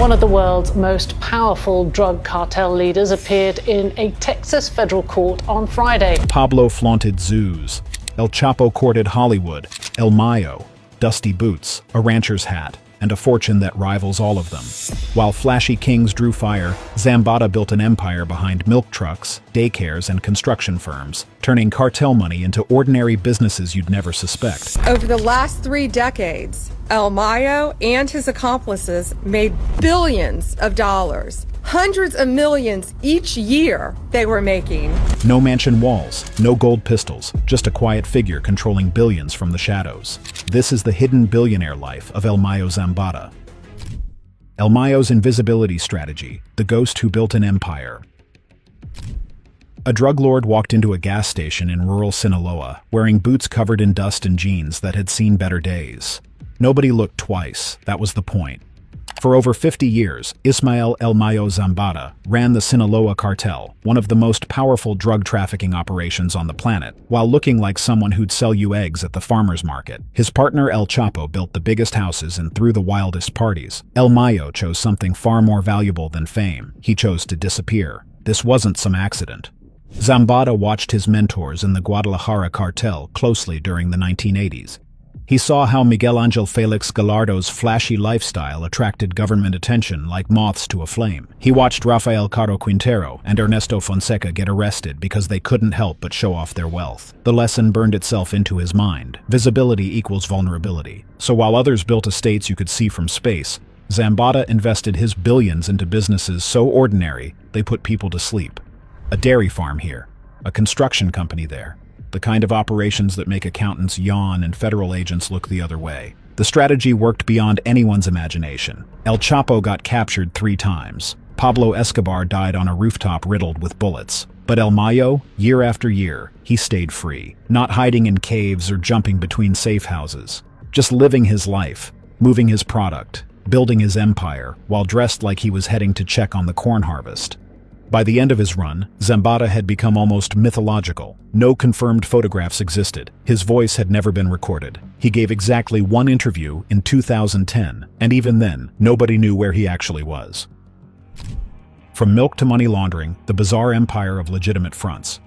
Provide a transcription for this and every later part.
One of the world's most powerful drug cartel leaders appeared in a Texas federal court on Friday. Pablo flaunted zoos. El Chapo courted Hollywood. El Mayo, dusty boots, a rancher's hat, and a fortune that rivals all of them. While flashy kings drew fire, Zambada built an empire behind milk trucks, daycares, and construction firms, turning cartel money into ordinary businesses you'd never suspect. Over the last 3 decades, El Mayo and his accomplices made billions of dollars. Hundreds of millions each year they were making. No mansion walls, no gold pistols, just a quiet figure controlling billions from the shadows. This is the hidden billionaire life of El Mayo Zambada. El Mayo's invisibility strategy, the ghost who built an empire. A drug lord walked into a gas station in rural Sinaloa, wearing boots covered in dust and jeans that had seen better days. Nobody looked twice, that was the point. For over 50 years, Ismael El Mayo Zambada ran the Sinaloa cartel, one of the most powerful drug trafficking operations on the planet, while looking like someone who'd sell you eggs at the farmer's market. His partner El Chapo built the biggest houses and threw the wildest parties. El Mayo chose something far more valuable than fame. He chose to disappear. This wasn't some accident. Zambada watched his mentors in the Guadalajara cartel closely during the 1980s. He saw how Miguel Angel Felix Gallardo's flashy lifestyle attracted government attention like moths to a flame. He watched Rafael Caro Quintero and Ernesto Fonseca get arrested because they couldn't help but show off their wealth. The lesson burned itself into his mind. Visibility equals vulnerability. So while others built estates you could see from space, Zambada invested his billions into businesses so ordinary they put people to sleep. A dairy farm here, a construction company there. The kind of operations that make accountants yawn and federal agents look the other way. The strategy worked beyond anyone's imagination. El Chapo got captured 3 times. Pablo Escobar died on a rooftop riddled with bullets. But El Mayo, year after year, he stayed free. Not hiding in caves or jumping between safe houses. Just living his life, moving his product, building his empire, while dressed like he was heading to check on the corn harvest. By the end of his run, Zambada had become almost mythological. No confirmed photographs existed. His voice had never been recorded. He gave exactly 1 interview in 2010, and even then, nobody knew where he actually was. From milk to money laundering, the bizarre empire of legitimate fronts.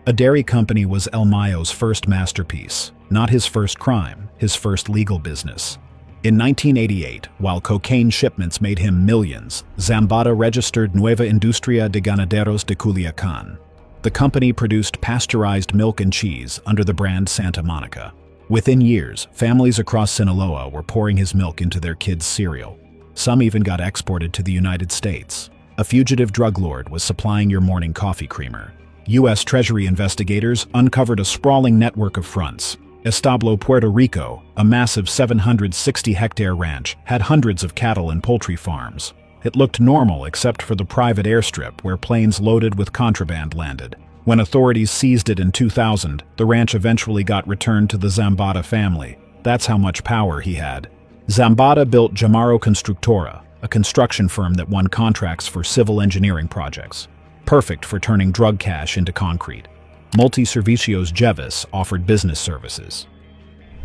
A dairy company was El Mayo's first masterpiece, not his first crime, his first legal business. In 1988, while cocaine shipments made him millions, Zambada registered Nueva Industria de Ganaderos de Culiacán. The company produced pasteurized milk and cheese under the brand Santa Monica. Within years, families across Sinaloa were pouring his milk into their kids' cereal. Some even got exported to the United States. A fugitive drug lord was supplying your morning coffee creamer. U.S. Treasury investigators uncovered a sprawling network of fronts. Establo, Puerto Rico, a massive 760-hectare ranch, had hundreds of cattle and poultry farms. It looked normal except for the private airstrip where planes loaded with contraband landed. When authorities seized it in 2000, the ranch eventually got returned to the Zambada family. That's how much power he had. Zambada built Jamaro Constructora, a construction firm that won contracts for civil engineering projects. Perfect for turning drug cash into concrete. Multi-Servicios Jevis offered business services.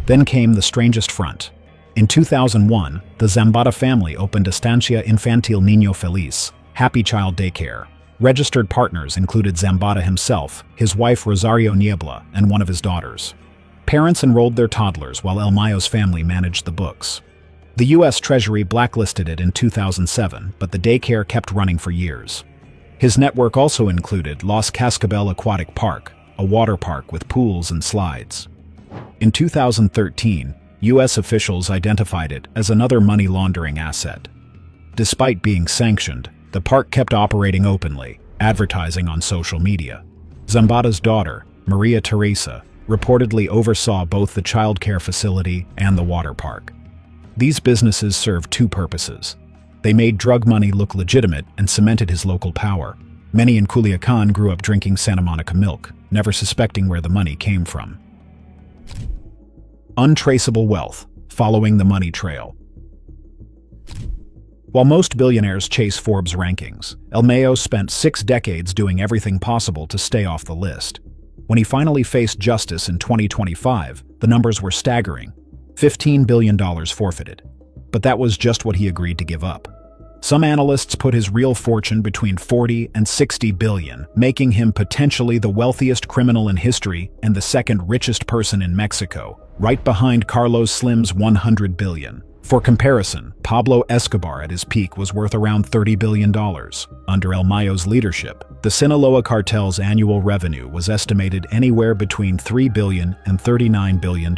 Then came the strangest front. In 2001, the Zambada family opened Estancia Infantil Niño Feliz, Happy Child Daycare. Registered partners included Zambada himself, his wife Rosario Niebla, and one of his daughters. Parents enrolled their toddlers while El Mayo's family managed the books. The U.S. Treasury blacklisted it in 2007, but the daycare kept running for years. His network also included Los Cascabel Aquatic Park, a water park with pools and slides. In 2013, U.S. officials identified it as another money laundering asset. Despite being sanctioned, the park kept operating openly, advertising on social media. Zambada's daughter, Maria Teresa, reportedly oversaw both the childcare facility and the water park. These businesses served 2 purposes. They made drug money look legitimate and cemented his local power. Many in Culiacán grew up drinking Santa Monica milk, never suspecting where the money came from. Untraceable wealth, following the money trail. While most billionaires chase Forbes rankings, El Mayo spent 6 decades doing everything possible to stay off the list. When he finally faced justice in 2025, the numbers were staggering. $15 billion forfeited. but that was just what he agreed to give up. Some analysts put his real fortune between 40 and 60 billion, making him potentially the wealthiest criminal in history and the second richest person in Mexico, right behind Carlos Slim's 100 billion. For comparison, Pablo Escobar at his peak was worth around $30 billion. Under El Mayo's leadership, the Sinaloa cartel's annual revenue was estimated anywhere between $3 billion and $39 billion,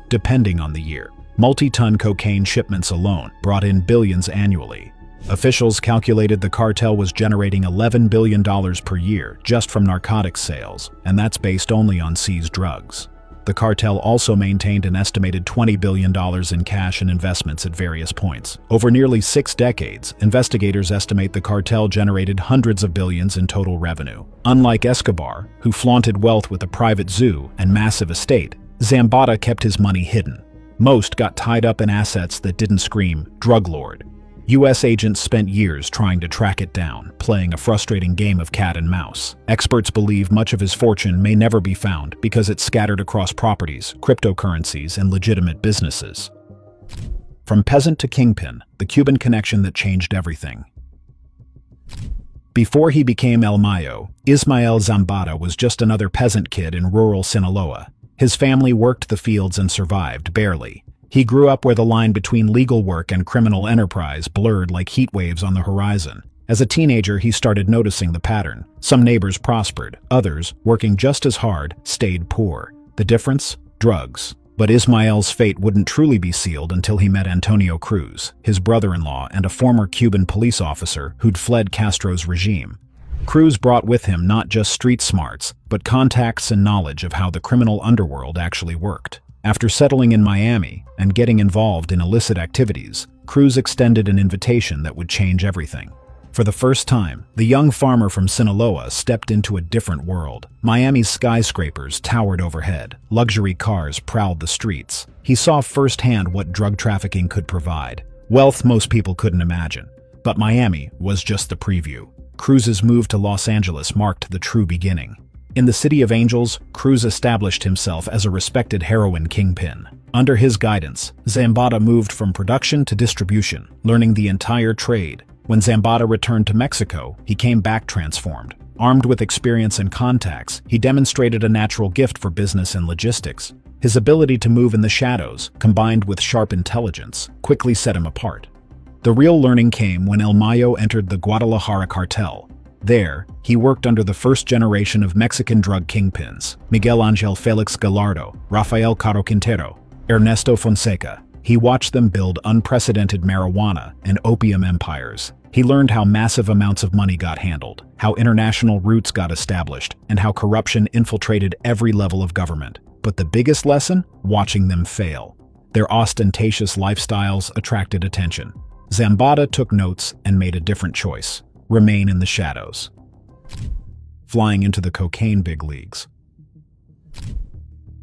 depending on the year. Multi-ton cocaine shipments alone brought in billions annually. Officials calculated the cartel was generating $11 billion per year just from narcotics sales, and that's based only on seized drugs. The cartel also maintained an estimated $20 billion in cash and investments at various points. Over nearly 6 decades, investigators estimate the cartel generated hundreds of billions in total revenue. Unlike Escobar, who flaunted wealth with a private zoo and massive estate, Zambada kept his money hidden. Most got tied up in assets that didn't scream drug lord. U.S. agents spent years trying to track it down, playing a frustrating game of cat and mouse. Experts believe much of his fortune may never be found because it's scattered across properties, cryptocurrencies, and legitimate businesses. From peasant to kingpin, the Cuban connection that changed everything. Before he became El Mayo, Ismael Zambada was just another peasant kid in rural Sinaloa. His family worked the fields and survived, barely. He grew up where the line between legal work and criminal enterprise blurred like heat waves on the horizon. As a teenager, he started noticing the pattern. Some neighbors prospered, others, working just as hard, stayed poor. The difference? Drugs. But Ismael's fate wouldn't truly be sealed until he met Antonio Cruz, his brother-in-law and a former Cuban police officer who'd fled Castro's regime. Cruz brought with him not just street smarts, but contacts and knowledge of how the criminal underworld actually worked. After settling in Miami and getting involved in illicit activities, Cruz extended an invitation that would change everything. For the first time, the young farmer from Sinaloa stepped into a different world. Miami's skyscrapers towered overhead. Luxury cars prowled the streets. He saw firsthand what drug trafficking could provide. Wealth most people couldn't imagine. But Miami was just the preview. Cruz's move to Los Angeles marked the true beginning. In the City of Angels, Cruz established himself as a respected heroin kingpin. Under his guidance, Zambada moved from production to distribution, learning the entire trade. When Zambada returned to Mexico, he came back transformed. Armed with experience and contacts, he demonstrated a natural gift for business and logistics. His ability to move in the shadows, combined with sharp intelligence, quickly set him apart. The real learning came when El Mayo entered the Guadalajara cartel. There, he worked under the first generation of Mexican drug kingpins, Miguel Ángel Félix Gallardo, Rafael Caro Quintero, Ernesto Fonseca. He watched them build unprecedented marijuana and opium empires. He learned how massive amounts of money got handled, how international routes got established, and how corruption infiltrated every level of government. But the biggest lesson? Watching them fail. Their ostentatious lifestyles attracted attention. Zambada took notes and made a different choice. Remain in the shadows. Flying into the cocaine big leagues.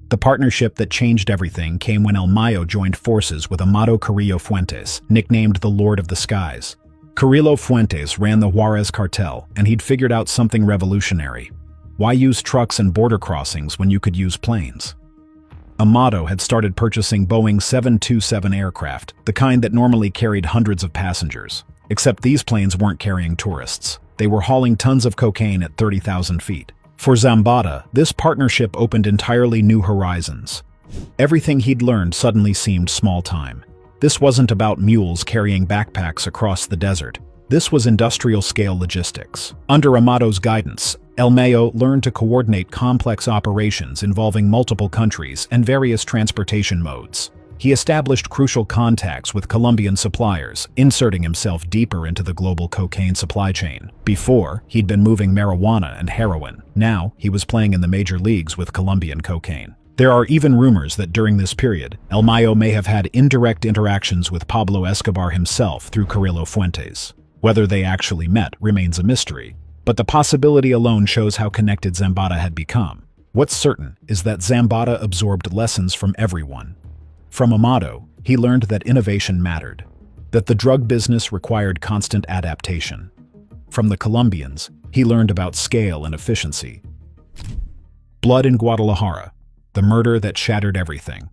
The partnership that changed everything came when El Mayo joined forces with Amado Carrillo Fuentes, nicknamed the Lord of the Skies. Carrillo Fuentes ran the Juarez cartel, and he'd figured out something revolutionary. Why use trucks and border crossings when you could use planes? Amado had started purchasing Boeing 727 aircraft, the kind that normally carried hundreds of passengers. Except these planes weren't carrying tourists. They were hauling tons of cocaine at 30,000 feet. For Zambada, this partnership opened entirely new horizons. Everything he'd learned suddenly seemed small time. This wasn't about mules carrying backpacks across the desert. This was industrial-scale logistics. Under Amado's guidance, El Mayo learned to coordinate complex operations involving multiple countries and various transportation modes. He established crucial contacts with Colombian suppliers, inserting himself deeper into the global cocaine supply chain. Before, he'd been moving marijuana and heroin. Now, he was playing in the major leagues with Colombian cocaine. There are even rumors that during this period, El Mayo may have had indirect interactions with Pablo Escobar himself through Carrillo Fuentes. Whether they actually met remains a mystery, but the possibility alone shows how connected Zambada had become. What's certain is that Zambada absorbed lessons from everyone. From Amado, he learned that innovation mattered, that the drug business required constant adaptation. From the Colombians, he learned about scale and efficiency. Blood in Guadalajara, the murder that shattered everything.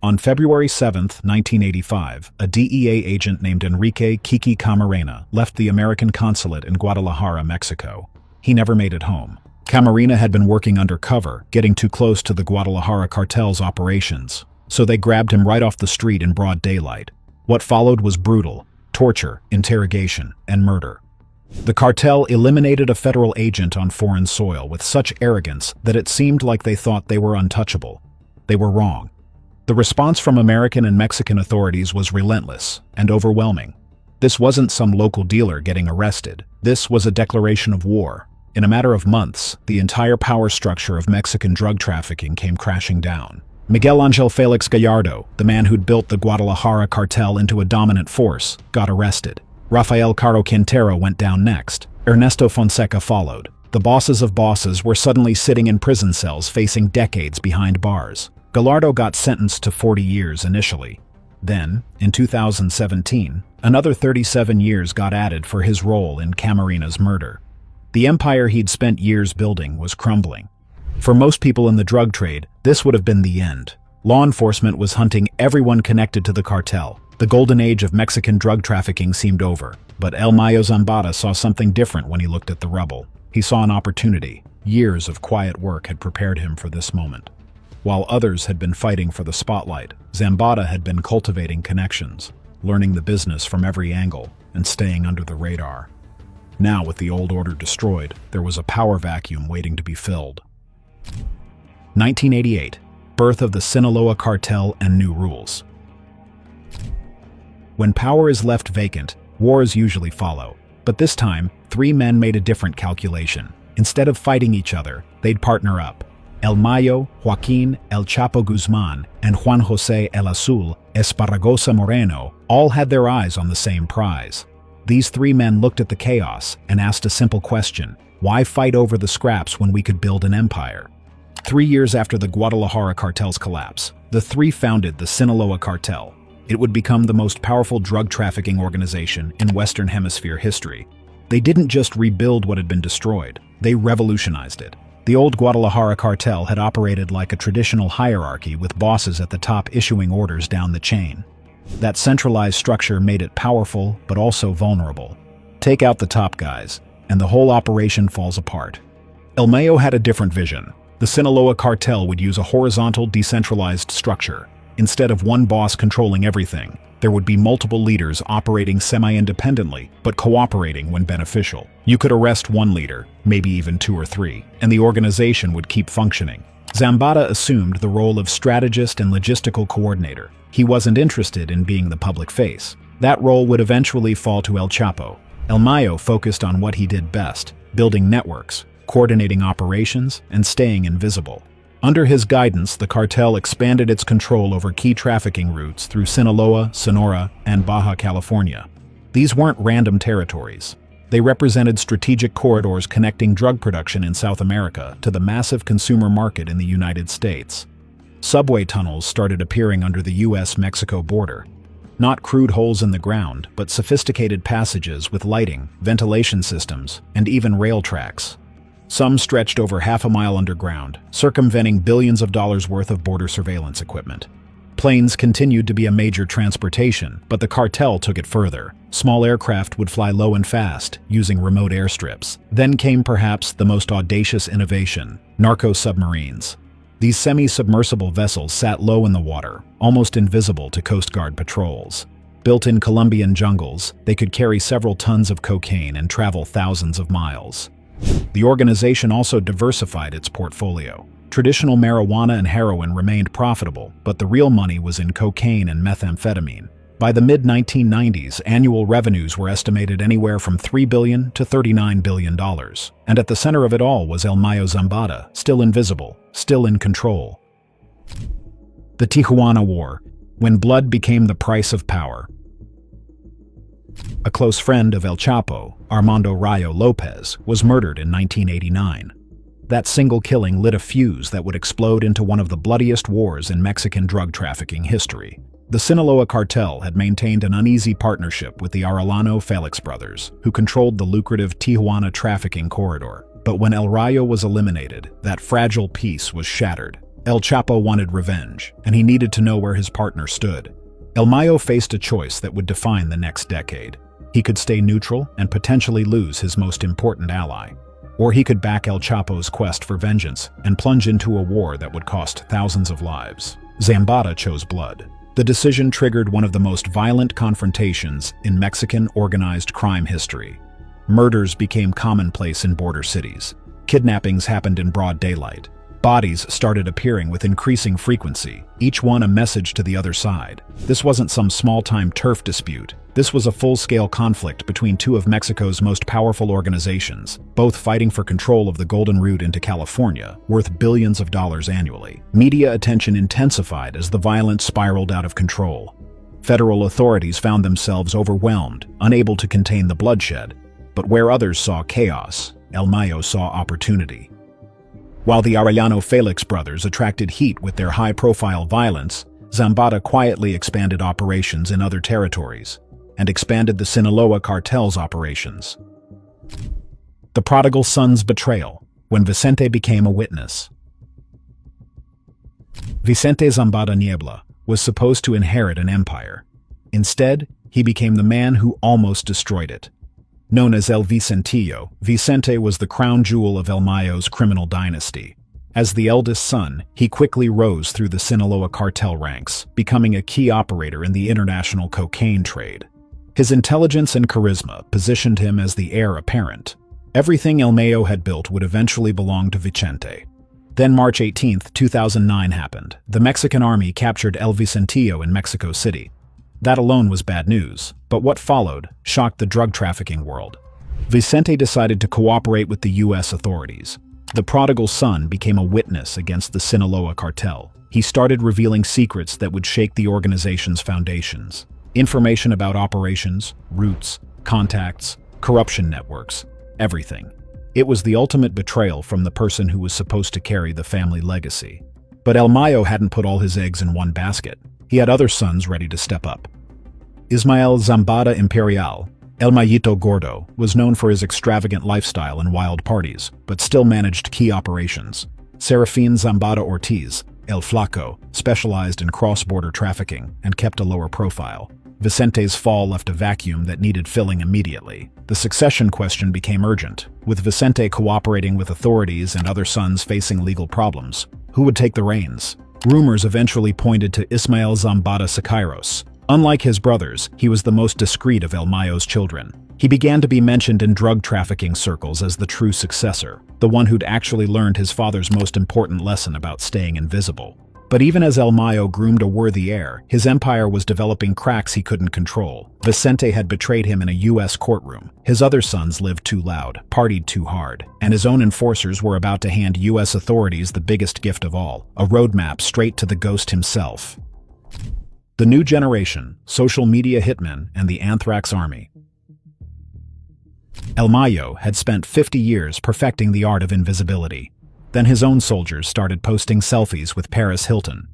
On February 7, 1985, a DEA agent named Enrique Kiki Camarena left the American consulate in Guadalajara, Mexico. He never made it home. Camarena had been working undercover, getting too close to the Guadalajara cartel's operations, so they grabbed him right off the street in broad daylight. What followed was brutal: torture, interrogation, and murder. The cartel eliminated a federal agent on foreign soil with such arrogance that it seemed like they thought they were untouchable. They were wrong. The response from American and Mexican authorities was relentless and overwhelming. This wasn't some local dealer getting arrested. This was a declaration of war. In a matter of months, the entire power structure of Mexican drug trafficking came crashing down. Miguel Ángel Félix Gallardo, the man who'd built the Guadalajara cartel into a dominant force, got arrested. Rafael Caro Quintero went down next. Ernesto Fonseca followed. The bosses of bosses were suddenly sitting in prison cells facing decades behind bars. Gallardo got sentenced to 40 years initially. Then, in 2017, another 37 years got added for his role in Camarena's murder. The empire he'd spent years building was crumbling. For most people in the drug trade, this would have been the end. Law enforcement was hunting everyone connected to the cartel. The golden age of Mexican drug trafficking seemed over. But El Mayo Zambada saw something different when he looked at the rubble. He saw an opportunity. Years of quiet work had prepared him for this moment. While others had been fighting for the spotlight, Zambada had been cultivating connections, learning the business from every angle, and staying under the radar. Now, with the old order destroyed, there was a power vacuum waiting to be filled. 1988, birth of the Sinaloa cartel and new rules. When power is left vacant, wars usually follow. But this time, three men made a different calculation. Instead of fighting each other, they'd partner up. El Mayo, Joaquin El Chapo Guzman, and Juan José El Azul Esparragosa Moreno all had their eyes on the same prize. These three men looked at the chaos and asked a simple question: why fight over the scraps when we could build an empire? 3 years after the Guadalajara cartel's collapse, the three founded the Sinaloa cartel. It would become the most powerful drug trafficking organization in Western Hemisphere history. They didn't just rebuild what had been destroyed, they revolutionized it. The old Guadalajara cartel had operated like a traditional hierarchy with bosses at the top issuing orders down the chain. That centralized structure made it powerful, but also vulnerable. Take out the top guys, and the whole operation falls apart. El Mayo had a different vision. The Sinaloa cartel would use a horizontal, decentralized structure. Instead of one boss controlling everything, there would be multiple leaders operating semi-independently, but cooperating when beneficial. You could arrest one leader, maybe even 2 or 3, and the organization would keep functioning. Zambada assumed the role of strategist and logistical coordinator. He wasn't interested in being the public face. That role would eventually fall to El Chapo. El Mayo focused on what he did best: building networks, coordinating operations, and staying invisible. Under his guidance, the cartel expanded its control over key trafficking routes through Sinaloa, Sonora, and Baja California. These weren't random territories. They represented strategic corridors connecting drug production in South America to the massive consumer market in the United States. Subway tunnels started appearing under the US-Mexico border. Not crude holes in the ground, but sophisticated passages with lighting, ventilation systems, and even rail tracks. Some stretched over half a mile underground, circumventing billions of dollars worth of border surveillance equipment. Planes continued to be a major transportation, but the cartel took it further. Small aircraft would fly low and fast, using remote airstrips. Then came perhaps the most audacious innovation: narco-submarines. These semi-submersible vessels sat low in the water, almost invisible to Coast Guard patrols. Built in Colombian jungles, they could carry several tons of cocaine and travel thousands of miles. The organization also diversified its portfolio. Traditional marijuana and heroin remained profitable, but the real money was in cocaine and methamphetamine. By the mid-1990s, annual revenues were estimated anywhere from $3 billion to $39 billion. And at the center of it all was El Mayo Zambada, still invisible, still in control. The Tijuana War, when blood became the price of power. A close friend of El Chapo, Armando Rayo Lopez, was murdered in 1989. That single killing lit a fuse that would explode into one of the bloodiest wars in Mexican drug trafficking history. The Sinaloa cartel had maintained an uneasy partnership with the Arellano Felix brothers, who controlled the lucrative Tijuana trafficking corridor. But when El Rayo was eliminated, that fragile peace was shattered. El Chapo wanted revenge, and he needed to know where his partner stood. El Mayo faced a choice that would define the next decade. He could stay neutral and potentially lose his most important ally. Or he could back El Chapo's quest for vengeance and plunge into a war that would cost thousands of lives. Zambada chose blood. The decision triggered one of the most violent confrontations in Mexican organized crime history. Murders became commonplace in border cities. Kidnappings happened in broad daylight. Bodies started appearing with increasing frequency, each one a message to the other side. This wasn't some small-time turf dispute. This was a full-scale conflict between two of Mexico's most powerful organizations, both fighting for control of the Golden Route into California, worth billions of dollars annually. Media attention intensified as the violence spiraled out of control. Federal authorities found themselves overwhelmed, unable to contain the bloodshed. But where others saw chaos, El Mayo saw opportunity. While the Arellano Felix brothers attracted heat with their high-profile violence, Zambada quietly expanded operations in other territories and expanded the Sinaloa cartel's operations. The prodigal son's betrayal, when Vicente became a witness. Vicente Zambada Niebla was supposed to inherit an empire. Instead, he became the man who almost destroyed it. Known as El Vicentillo, Vicente was the crown jewel of El Mayo's criminal dynasty. As the eldest son, he quickly rose through the Sinaloa cartel ranks, becoming a key operator in the international cocaine trade. His intelligence and charisma positioned him as the heir apparent. Everything El Mayo had built would eventually belong to Vicente. Then March 18, 2009 happened. The Mexican army captured El Vicentillo in Mexico City. That alone was bad news, but what followed shocked the drug trafficking world. Vicente decided to cooperate with the U.S. authorities. The prodigal son became a witness against the Sinaloa cartel. He started revealing secrets that would shake the organization's foundations. Information about operations, routes, contacts, corruption networks, everything. It was the ultimate betrayal from the person who was supposed to carry the family legacy. But El Mayo hadn't put all his eggs in one basket. He had other sons ready to step up. Ismael Zambada Imperial, El Mayito Gordo, was known for his extravagant lifestyle and wild parties, but still managed key operations. Serafin Zambada Ortiz, El Flaco, specialized in cross-border trafficking and kept a lower profile. Vicente's fall left a vacuum that needed filling immediately. The succession question became urgent, with Vicente cooperating with authorities and other sons facing legal problems. Who would take the reins? Rumors eventually pointed to Ismael Zambada Siqueiros. Unlike his brothers, he was the most discreet of El Mayo's children. He began to be mentioned in drug trafficking circles as the true successor, the one who'd actually learned his father's most important lesson about staying invisible. But even as El Mayo groomed a worthy heir, his empire was developing cracks he couldn't control. Vicente had betrayed him in a U.S. courtroom. His other sons lived too loud, partied too hard, and his own enforcers were about to hand U.S. authorities the biggest gift of all, a roadmap straight to the ghost himself. The new generation, social media hitmen, and the Anthrax Army. El Mayo had spent 50 years perfecting the art of invisibility. Then his own soldiers started posting selfies with Paris Hilton.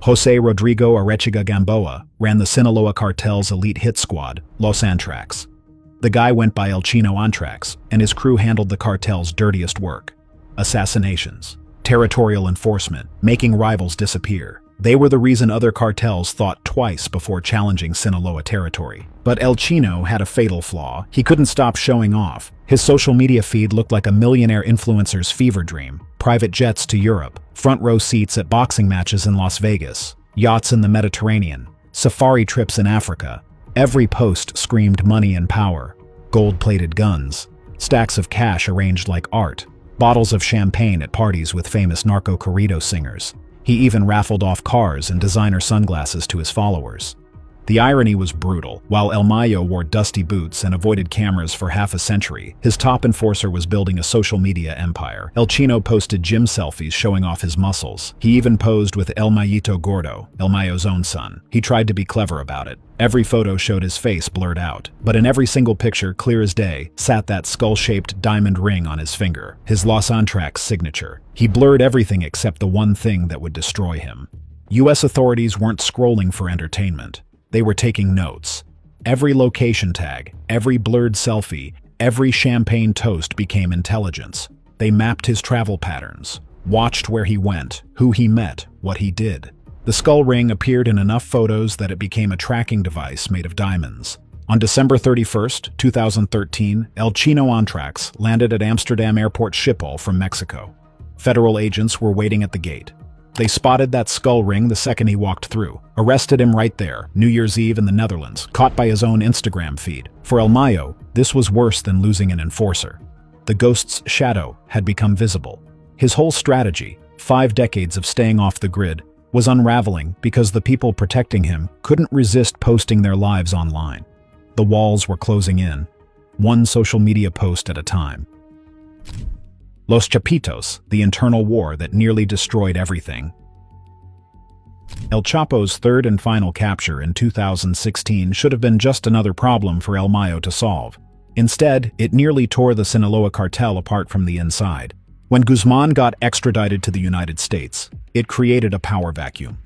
Jose Rodrigo Arechiga Gamboa ran the Sinaloa cartel's elite hit squad, Los Antrax. The guy went by El Chino Antrax, and his crew handled the cartel's dirtiest work: assassinations, territorial enforcement, making rivals disappear. They were the reason other cartels thought twice before challenging Sinaloa territory. But El Chino had a fatal flaw. He couldn't stop showing off. His social media feed looked like a millionaire influencer's fever dream. Private jets to Europe, front row seats at boxing matches in Las Vegas, yachts in the Mediterranean, safari trips in Africa. Every post screamed money and power. Gold-plated guns, stacks of cash arranged like art, bottles of champagne at parties with famous narco corrido singers. He even raffled off cars and designer sunglasses to his followers. The irony was brutal. While El Mayo wore dusty boots and avoided cameras for half a century, his top enforcer was building a social media empire. El Chino posted gym selfies showing off his muscles. He even posed with El Mayito Gordo, El Mayo's own son. He tried to be clever about it. Every photo showed his face blurred out, but in every single picture, clear as day, sat that skull-shaped diamond ring on his finger, his Los Antrax signature. He blurred everything except the one thing that would destroy him. U.S. authorities weren't scrolling for entertainment. They were taking notes. Every location tag, every blurred selfie, every champagne toast became intelligence. They mapped his travel patterns, watched where he went, who he met, what he did. The skull ring appeared in enough photos that it became a tracking device made of diamonds. On December 31, 2013, El Chino Antrax landed at Amsterdam Airport Schiphol from Mexico. Federal agents were waiting at the gate. They spotted that skull ring the second he walked through, arrested him right there, New Year's Eve in the Netherlands, caught by his own Instagram feed. For El Mayo, this was worse than losing an enforcer. The ghost's shadow had become visible. His whole strategy, 5 decades of staying off the grid, was unraveling because the people protecting him couldn't resist posting their lives online. The walls were closing in, one social media post at a time. Los Chapitos, the internal war that nearly destroyed everything. El Chapo's third and final capture in 2016 should have been just another problem for El Mayo to solve. Instead, it nearly tore the Sinaloa cartel apart from the inside. When Guzman got extradited to the United States, it created a power vacuum.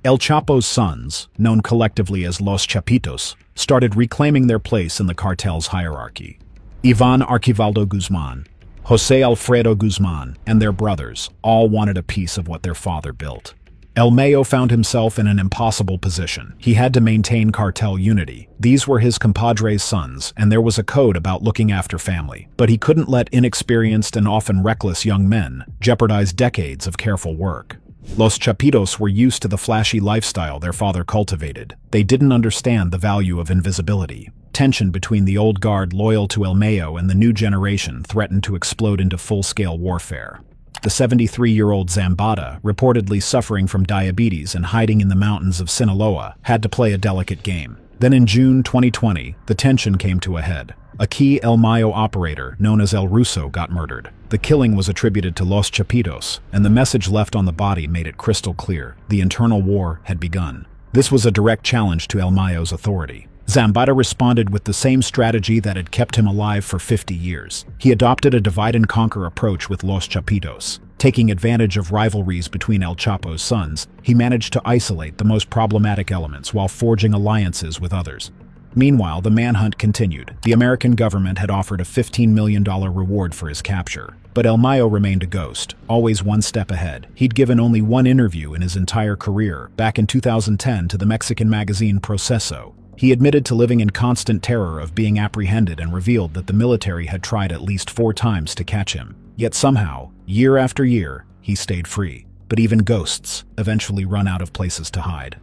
El Chapo's sons, known collectively as Los Chapitos, started reclaiming their place in the cartel's hierarchy. Ivan Archivaldo Guzman, Jose Alfredo Guzman, and their brothers all wanted a piece of what their father built. El Mayo found himself in an impossible position. He had to maintain cartel unity. These were his compadres' sons, and there was a code about looking after family. But he couldn't let inexperienced and often reckless young men jeopardize decades of careful work. Los Chapitos were used to the flashy lifestyle their father cultivated. They didn't understand the value of invisibility. Tension between the old guard loyal to El Mayo and the new generation threatened to explode into full-scale warfare. The 73-year-old Zambada, reportedly suffering from diabetes and hiding in the mountains of Sinaloa, had to play a delicate game. Then in June 2020, the tension came to a head. A key El Mayo operator, known as El Ruso, got murdered. The killing was attributed to Los Chapitos, and the message left on the body made it crystal clear: the internal war had begun. This was a direct challenge to El Mayo's authority. Zambada responded with the same strategy that had kept him alive for 50 years. He adopted a divide-and-conquer approach with Los Chapitos. Taking advantage of rivalries between El Chapo's sons, he managed to isolate the most problematic elements while forging alliances with others. Meanwhile, the manhunt continued. The American government had offered a $15 million reward for his capture. But El Mayo remained a ghost, always one step ahead. He'd given only one interview in his entire career, back in 2010 to the Mexican magazine Proceso. He admitted to living in constant terror of being apprehended and revealed that the military had tried at least 4 times to catch him. Yet somehow, year after year, he stayed free. But even ghosts eventually run out of places to hide.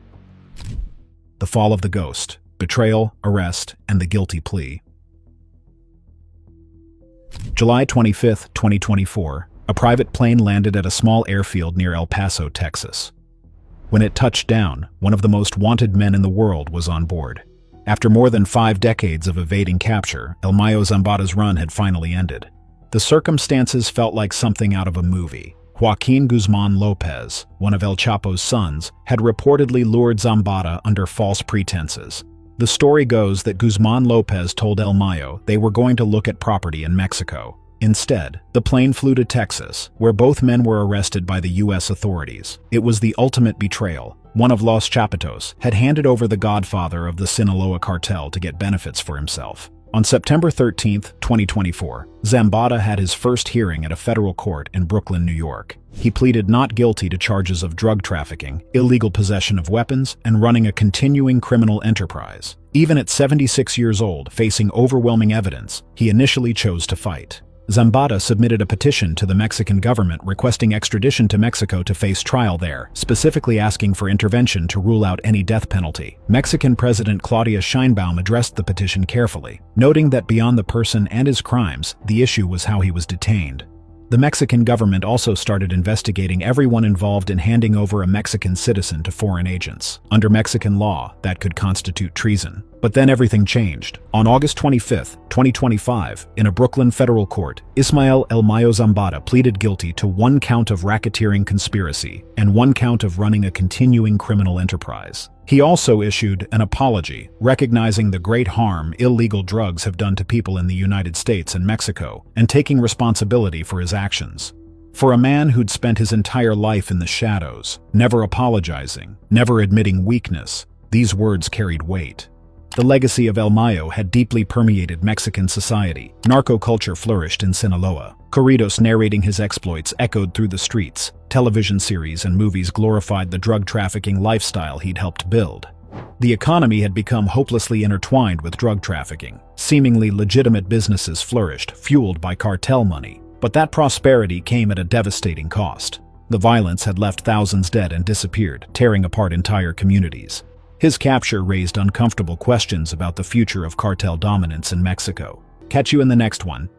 The fall of the ghost, betrayal, arrest, and the guilty plea. July 25, 2024, a private plane landed at a small airfield near El Paso, Texas. When it touched down, one of the most wanted men in the world was on board. After more than 5 decades of evading capture, El Mayo Zambada's run had finally ended. The circumstances felt like something out of a movie. Joaquin Guzman Lopez, one of El Chapo's sons, had reportedly lured Zambada under false pretenses. The story goes that Guzman Lopez told El Mayo they were going to look at property in Mexico. Instead, the plane flew to Texas, where both men were arrested by the U.S. authorities. It was the ultimate betrayal. One of Los Chapitos had handed over the godfather of the Sinaloa cartel to get benefits for himself. On September 13, 2024, Zambada had his first hearing at a federal court in Brooklyn, New York. He pleaded not guilty to charges of drug trafficking, illegal possession of weapons, and running a continuing criminal enterprise. Even at 76 years old, facing overwhelming evidence, he initially chose to fight. Zambada submitted a petition to the Mexican government requesting extradition to Mexico to face trial there, specifically asking for intervention to rule out any death penalty. Mexican President Claudia Sheinbaum addressed the petition carefully, noting that beyond the person and his crimes, the issue was how he was detained. The Mexican government also started investigating everyone involved in handing over a Mexican citizen to foreign agents. Under Mexican law, that could constitute treason. But then everything changed. On August 25, 2025, in a Brooklyn federal court, Ismael El Mayo Zambada pleaded guilty to 1 count of racketeering conspiracy and 1 count of running a continuing criminal enterprise. He also issued an apology, recognizing the great harm illegal drugs have done to people in the United States and Mexico, and taking responsibility for his actions. For a man who'd spent his entire life in the shadows, never apologizing, never admitting weakness, these words carried weight. The legacy of El Mayo had deeply permeated Mexican society. Narco culture flourished in Sinaloa. Corridos narrating his exploits echoed through the streets. Television series and movies glorified the drug trafficking lifestyle he'd helped build. The economy had become hopelessly intertwined with drug trafficking. Seemingly legitimate businesses flourished, fueled by cartel money. But that prosperity came at a devastating cost. The violence had left thousands dead and disappeared, tearing apart entire communities. His capture raised uncomfortable questions about the future of cartel dominance in Mexico. Catch you in the next one.